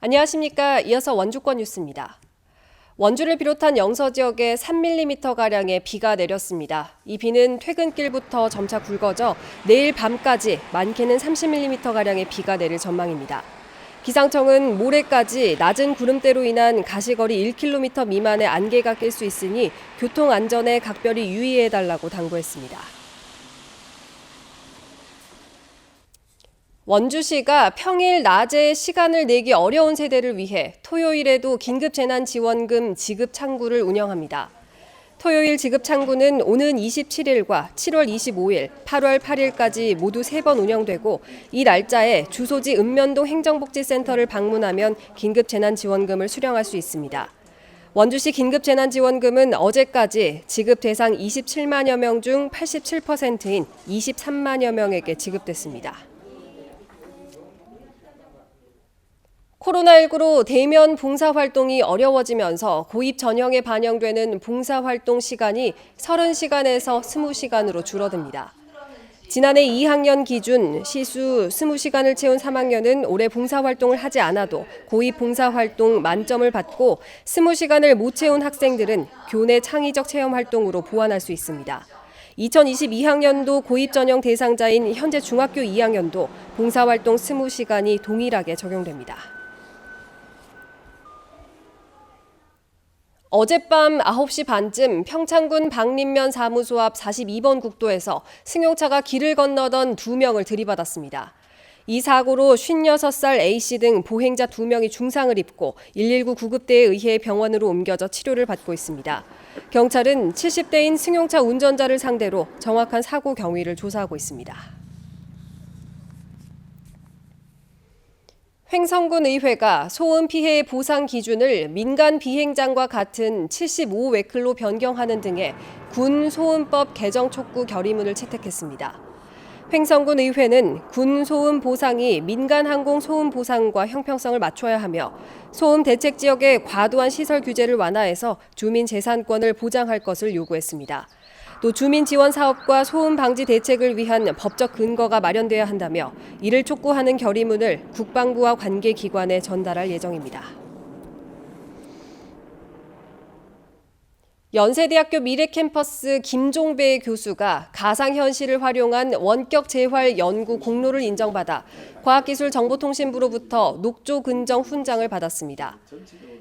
안녕하십니까. 이어서 원주권 뉴스입니다. 원주를 비롯한 영서 지역에 3mm가량의 비가 내렸습니다. 이 비는 퇴근길부터 점차 굵어져 내일 밤까지 많게는 30mm가량의 비가 내릴 전망입니다. 기상청은 모레까지 낮은 구름대로 인한 가시거리 1km 미만의 안개가 낄 수 있으니 교통 안전에 각별히 유의해달라고 당부했습니다. 원주시가 평일 낮에 시간을 내기 어려운 세대를 위해 토요일에도 긴급재난지원금 지급 창구를 운영합니다. 토요일 지급 창구는 오는 27일과 7월 25일, 8월 8일까지 모두 3번 운영되고 이 날짜에 주소지 읍면동 행정복지센터를 방문하면 긴급재난지원금을 수령할 수 있습니다. 원주시 긴급재난지원금은 어제까지 지급 대상 27만여 명 중 87%인 23만여 명에게 지급됐습니다. 코로나19로 대면 봉사활동이 어려워지면서 고입 전형에 반영되는 봉사활동 시간이 30시간에서 20시간으로 줄어듭니다. 지난해 2학년 기준 시수 20시간을 채운 3학년은 올해 봉사활동을 하지 않아도 고입 봉사활동 만점을 받고 20시간을 못 채운 학생들은 교내 창의적 체험활동으로 보완할 수 있습니다. 2022학년도 고입 전형 대상자인 현재 중학교 2학년도 봉사활동 20시간이 동일하게 적용됩니다. 어젯밤 9시 반쯤 평창군 박림면 사무소 앞 42번 국도에서 승용차가 길을 건너던 2명을 들이받았습니다. 이 사고로 56살 A씨 등 보행자 2명이 중상을 입고 119 구급대에 의해 병원으로 옮겨져 치료를 받고 있습니다. 경찰은 70대인 승용차 운전자를 상대로 정확한 사고 경위를 조사하고 있습니다. 횡성군 의회가 소음 피해 보상 기준을 민간 비행장과 같은 75웨클로 변경하는 등의 군 소음법 개정 촉구 결의문을 채택했습니다. 횡성군 의회는 군 소음 보상이 민간 항공 소음 보상과 형평성을 맞춰야 하며 소음 대책 지역의 과도한 시설 규제를 완화해서 주민 재산권을 보장할 것을 요구했습니다. 또 주민 지원 사업과 소음 방지 대책을 위한 법적 근거가 마련돼야 한다며 이를 촉구하는 결의문을 국방부와 관계 기관에 전달할 예정입니다. 연세대학교 미래캠퍼스 김종배 교수가 가상현실을 활용한 원격 재활 연구 공로를 인정받아 과학기술정보통신부로부터 녹조 근정 훈장을 받았습니다.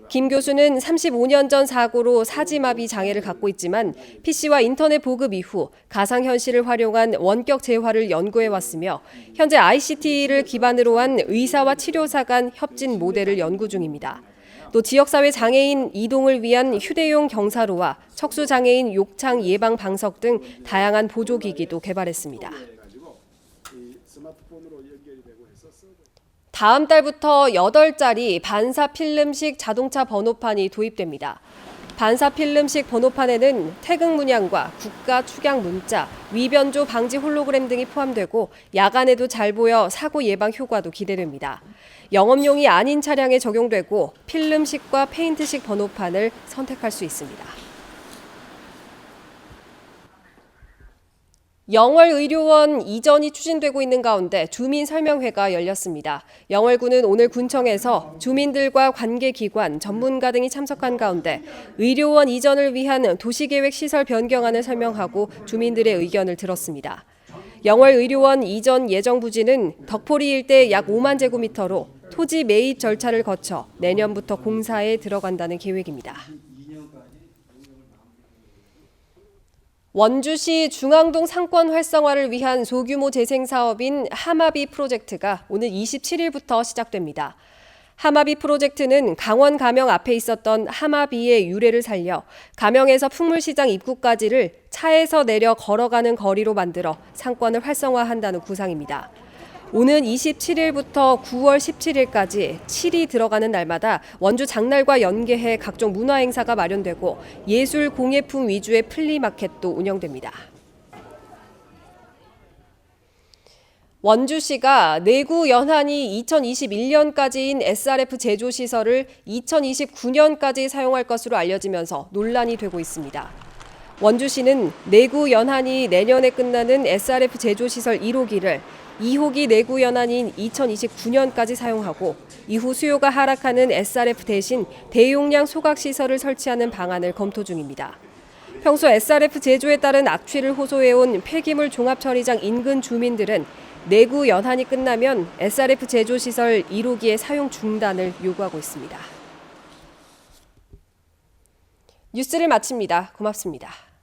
김 교수는 35년 전 사고로 사지마비 장애를 갖고 있지만 PC와 인터넷 보급 이후 가상현실을 활용한 원격 재활을 연구해왔으며 현재 ICT를 기반으로 한 의사와 치료사 간 협진 모델을 연구 중입니다. 또 지역사회 장애인 이동을 위한 휴대용 경사로와 척수장애인 욕창 예방 방석 등 다양한 보조기기도 개발했습니다. 다음 달부터 8자리 반사 필름식 자동차 번호판이 도입됩니다. 반사 필름식 번호판에는 태극 문양과 국가 축약 문자, 위변조 방지 홀로그램 등이 포함되고 야간에도 잘 보여 사고 예방 효과도 기대됩니다. 영업용이 아닌 차량에 적용되고 필름식과 페인트식 번호판을 선택할 수 있습니다. 영월의료원 이전이 추진되고 있는 가운데 주민설명회가 열렸습니다. 영월군은 오늘 군청에서 주민들과 관계기관, 전문가 등이 참석한 가운데 의료원 이전을 위한 도시계획 시설 변경안을 설명하고 주민들의 의견을 들었습니다. 영월의료원 이전 예정 부지는 덕포리 일대 약 5만 제곱미터로 토지 매입 절차를 거쳐 내년부터 공사에 들어간다는 계획입니다. 원주시 중앙동 상권 활성화를 위한 소규모 재생 사업인 하마비 프로젝트가 오늘 27일부터 시작됩니다. 하마비 프로젝트는 강원 가명 앞에 있었던 하마비의 유래를 살려 가명에서 풍물시장 입구까지를 차에서 내려 걸어가는 거리로 만들어 상권을 활성화한다는 구상입니다. 오는 27일부터 9월 17일까지 7이 들어가는 날마다 원주 장날과 연계해 각종 문화행사가 마련되고 예술 공예품 위주의 플리마켓도 운영됩니다. 원주시가 내구 연한이 2021년까지인 SRF 제조시설을 2029년까지 사용할 것으로 알려지면서 논란이 되고 있습니다. 원주시는 내구 연한이 내년에 끝나는 SRF 제조시설 1호기를 2호기 내구 연한인 2029년까지 사용하고 이후 수요가 하락하는 SRF 대신 대용량 소각시설을 설치하는 방안을 검토 중입니다. 평소 SRF 제조에 따른 악취를 호소해온 폐기물 종합처리장 인근 주민들은 내구 연한이 끝나면 SRF 제조시설 1호기의 사용 중단을 요구하고 있습니다. 뉴스를 마칩니다. 고맙습니다.